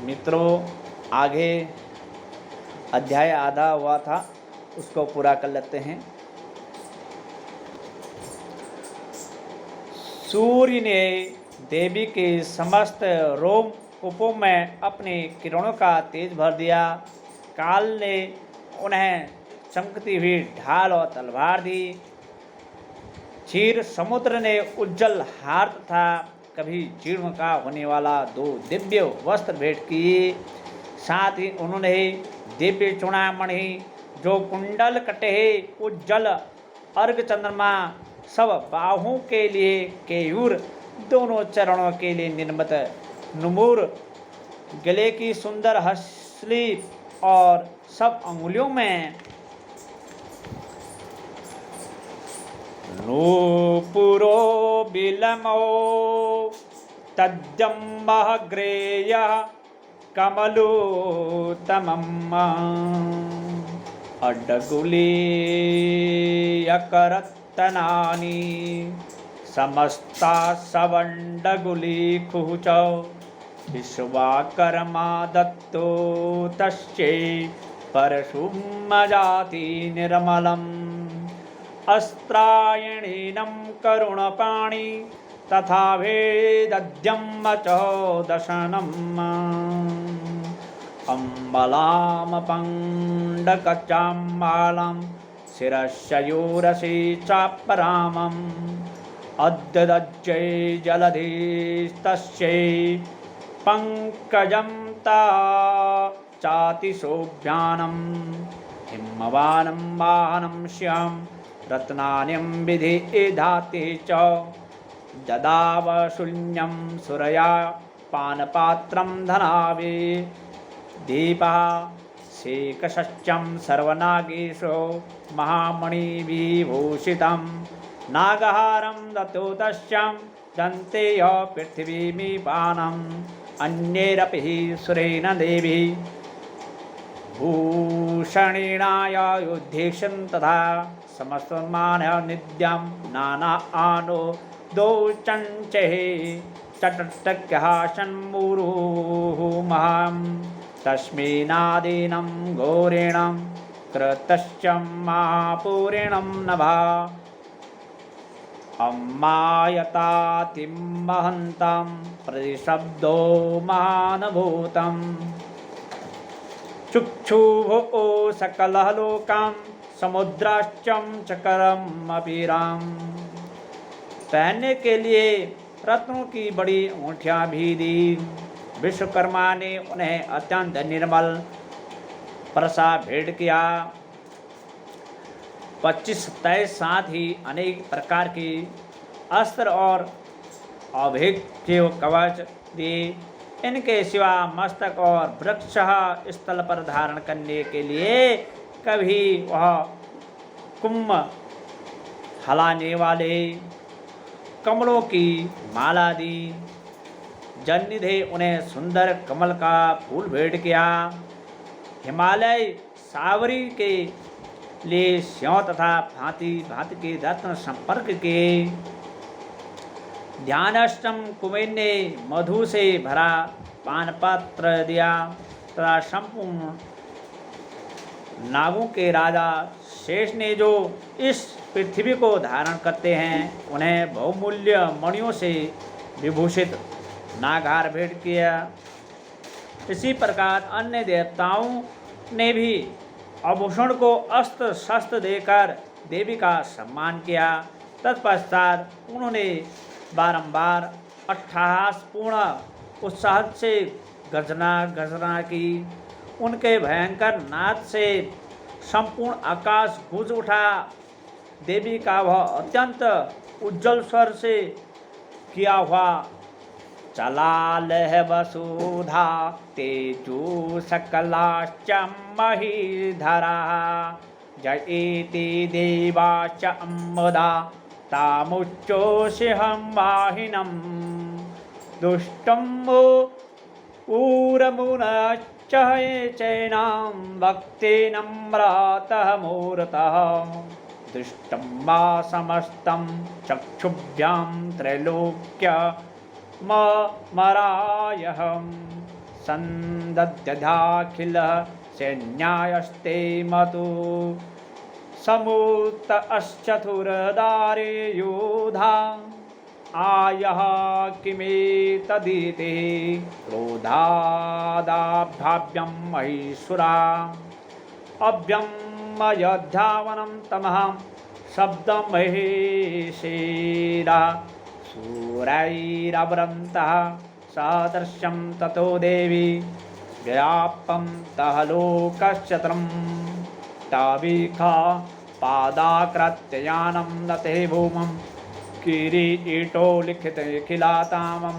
मित्रों, आगे अध्याय आधा हुआ था, उसको पूरा कर लेते हैं। सूर्य ने देवी के समस्त रोम कूपों में अपने किरणों का तेज भर दिया। काल ने उन्हें चमकती हुई ढाल और तलवार दी। क्षीर समुद्र ने उज्जवल हार तथा कभी जीर्ण का होने वाला 2 दिव्य वस्त्र भेंट किए। साथ ही उन्होंने दिव्य चूड़ामणि, जो कुंडल कटहे, उज्जवल अर्घ चंद्रमा, सब बाहों के लिए केयूर, दोनों चरणों के लिए निर्मित नुपुर, गले की सुंदर हंसली और सब अंगुलियों में नूपुरो बिलमो तज्जम्बः ग्रेयः कमलोत्तमम् अड्डगुलीयकरत्तनानि समस्ता सवण्डगुलीकुः च विश्वाकर्मा दत्तो तस्यै परशुमजाति निर्मलम् अस्त्रायणीनं करुणपाणि तथा भेदद्यं च दशनम् अम्बलामपण्डकचाम्बालं शिरस्यूरसि चापरामम् अद्दज्जै जलधिस्तस्यै पङ्कजं ता चातिशोभ्यानं हिमवानं वाहनं श्यां रत्नान्यं विधिधाति च ददाव शून्यं सुरया पानपात्रं धनावे दीपः शेकशस्यं सर्वनागेशो महामणिविभूषितं नागहारं दत्तो तस्यां दन्ते पृथिवीमिपानम् अन्यैरपि सुरेण देवी भूषणेनायुद्धेशं तथा समस्तमानः नित्यं नाना आनो दोचञ्चैः चटटक्यः षण्मुरुः महां तस्मिनादीनं घोरेणं कृतश्चं महापूरेणं नभा अम्मायतातिं महन्तं प्रतिशब्दो महानभूतं चुक्षुभो सकलः लोकां समुद्राश्चं चकरम् अपीराम। पहनने के लिए रत्नों की बड़ी ऊँटियाँ भी दी। विश्वकर्मा ने उन्हें अत्यंत निर्मल प्रसा भेंट किया। 25 तय, साथ ही अनेक प्रकार की अस्त्र और अभिज्ञ कवच दिए। इनके सिवा मस्तक और वृक्ष स्थल पर धारण करने के लिए कभी वह कुम्भ हलाने वाले कमलों की माला दी। जलनिधि उन्हें सुंदर कमल का फूल भेंट किया। हिमालय सावरी के लिए स्यों तथा भांति भांति के रत्न संपर्क के। ध्यानष्टम कुबेर ने मधु से भरा पानपात्र दिया तथा संपूर्ण नागों के राजा शेष ने, जो इस पृथ्वी को धारण करते हैं, उन्हें बहुमूल्य मणियों से विभूषित नागहार भेंट किया। इसी प्रकार अन्य देवताओं ने भी आभूषण को अस्त्र शस्त्र देकर देवी का सम्मान किया। तत्पश्चात उन्होंने बारंबार अट्टहासपूर्ण उत्साह से गर्जना की। उनके भयंकर नाद से संपूर्ण आकाश गूंज उठा। देवी का वह अत्यंत उज्जवल स्वर से किया हुआ चलालह वसुधा तेजो सकलाश्च महीधरा जयेति देवाश्च अम्बदा तामुच्चोषिहं वाहिनं दुष्टं ऊरमुनश्च चैनां भक्तिनम्रातः मूर्तः दृष्टं वा समस्तं चक्षुभ्यां त्रैलोक्य मरायहं संदध्यधाखिलः सैन्यायस्ते मतु समुत अश्चतुरदारे योधा आयः किमेतदिति क्रोधादाभ्याव्यं महिषुरा अभ्यमयध्यावनं तमः शब्दं महिषीरा सूरैरवरन्तः सदृश्यं ततो देवी व्याप्तं तः लोकश्चत्रं तावीखा पादाकृत्ययानं नते भूमं किरीटो लिखित खिलातामं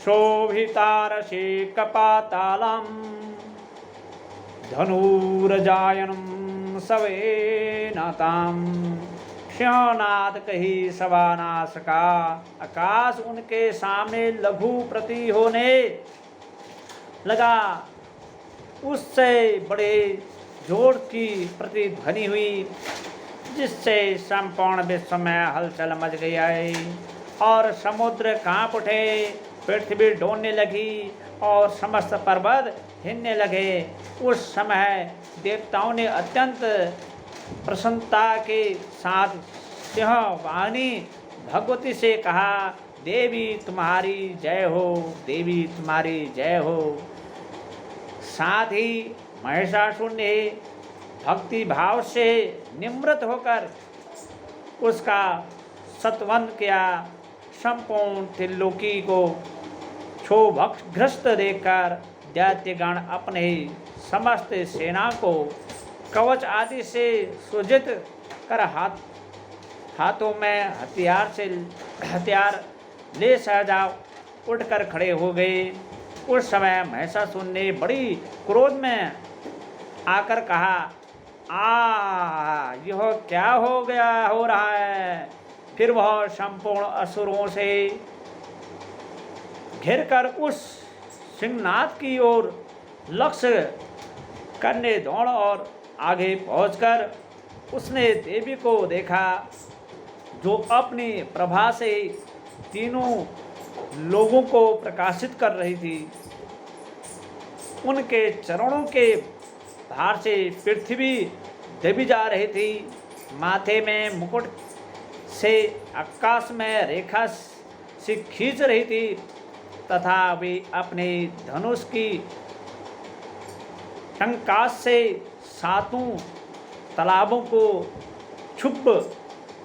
शोभितारशेकपातालं धनुर्जायनं सवेनतां श्यानाद कही सवानासका आकाश उनके सामने लघु प्रति होने लगा। उससे बड़े जोर की प्रतिध्वनि हुई जिससे संपूर्ण विश्व में हलचल मच गई और समुद्र कांप उठे, पृथ्वी डोलने लगी और समस्त पर्वत हिलने लगे। उस समय देवताओं ने अत्यंत प्रसन्नता के साथ सिंहवाहिनी भगवती से कहा, देवी तुम्हारी जय हो, देवी तुम्हारी जय हो। साथ ही महिषासुर ने भक्ति भाव से निम्रत होकर उसका सत्वंद किया। संपूर्ण त्रिलोकी को क्षोभग्रस्त देखकर दैत्यगण अपने ही समस्त सेना को कवच आदि से सुजित कर हाथों में हथियार ले सहजा उठकर खड़े हो गए। उस समय महिषासुर ने बड़ी क्रोध में आकर कहा, यह क्या हो रहा है। फिर वह संपूर्ण असुरों से घिरकर उस सिंहनाद की ओर लक्ष्य करने दौड़ और आगे पहुंचकर उसने देवी को देखा जो अपनी प्रभा से तीनों लोगों को प्रकाशित कर रही थी। उनके चरणों के भार से पृथ्वी दबी जा रही थी। माथे में मुकुट से आकाश में रेखा से खींच रही थी तथा वे अपने धनुष की टंकास से सातों तालाबों को क्षुब्ध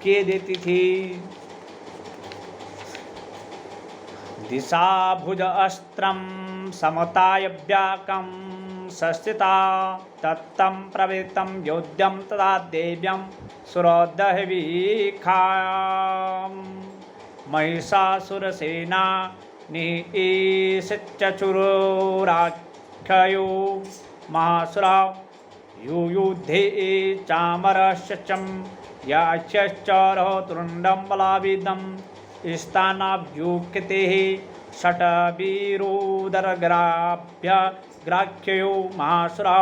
किए देती थी। दिशा भुज अस्त्रं समताय व्याकं संस्थिता तत्तं प्रवृत्तं योद्यं तदा देव्यं सुरोदहवीखां महिषासुरसेना निःशच्चुराख्ययो महासुरा युयुद्धे चामरश्चं याच्यश्चरतुण्डं बलाविदं स्थानाभ्युक्तेः षट्वीरोदरग्राभ्यग्राख्ययो महासुरा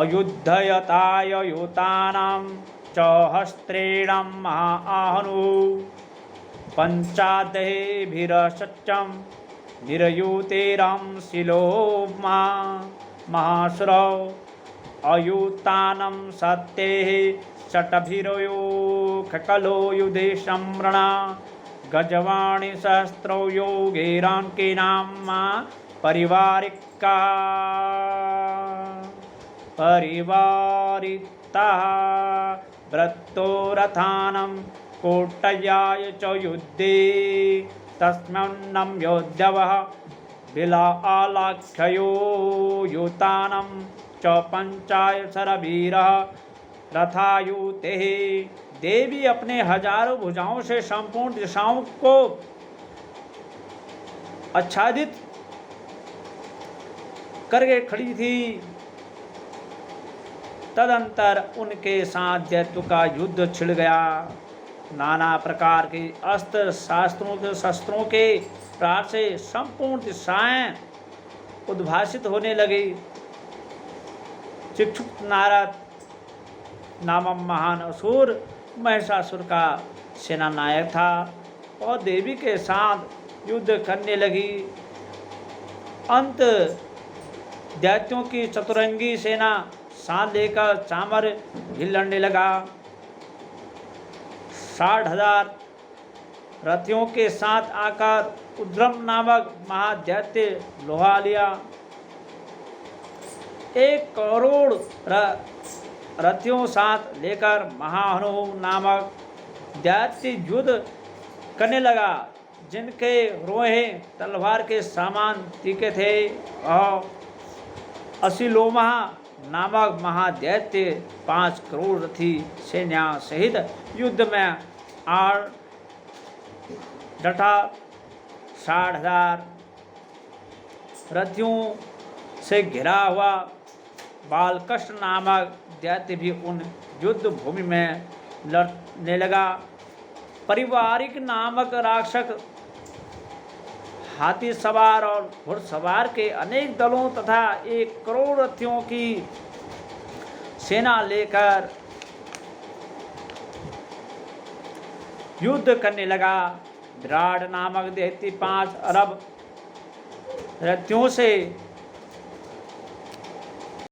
अयुद्धयतायुतानां च हस्त्रेण महाआहनु पञ्चादहेभिरशच्चं निरयुतेरं शिलो महासुरौ अयुतानं सत्यैः षट्भिरयो खकलो युधे सम्रणा गजवाणी सहस्रौ योगेराङ्केनां परिवारिका परिवारिताः व्रतो रथानं कोट्टयाय च युद्धे तस्मिन्नं योद्धवः बिलालाख्ययो युतानं च पंचायशरवीरः रथायुतेः। देवी अपने हजारों भुजाओं से संपूर्ण दिशाओं को आच्छादित करके खड़ी थी। तदंतर उनके साथ दैत्यों का युद्ध छिड़ गया। नाना प्रकार के अस्त्र शस्त्रों के प्रहार से संपूर्ण दिशाएं उद्भासित होने लगी। चिक्षुक नारद नामक महान असुर महिषासुर का सेनानायक था और देवी के साथ युद्ध करने लगी। अंत दैत्यों की चतुरंगी सेना साथ लेकर चामर भी लड़ने लगा। 60,000 रथियों के साथ आकर उद्रम नामक महादैत्य लोहा लिया। 1 करोड़ रथियों साथ लेकर महाहनु नामक दैत्य युद्ध करने लगा, जिनके रोहे तलवार के समान तीखे थे। और असिलोमा नामक महादैत्य 5 करोड़ रथी सेना सहित युद्ध में आ डटा। 60,000 रथियों से घिरा हुआ बालकृष्ण नामक दैत्य भी उन युद्ध भूमि में लड़ने लगा। पारिवारिक नामक राक्षस हाथी सवार और घुड़सवार के अनेक दलों तथा 1 करोड़ रथियों की सेना लेकर युद्ध करने लगा। विराट नामक दैत्य 5 अरब रथियों से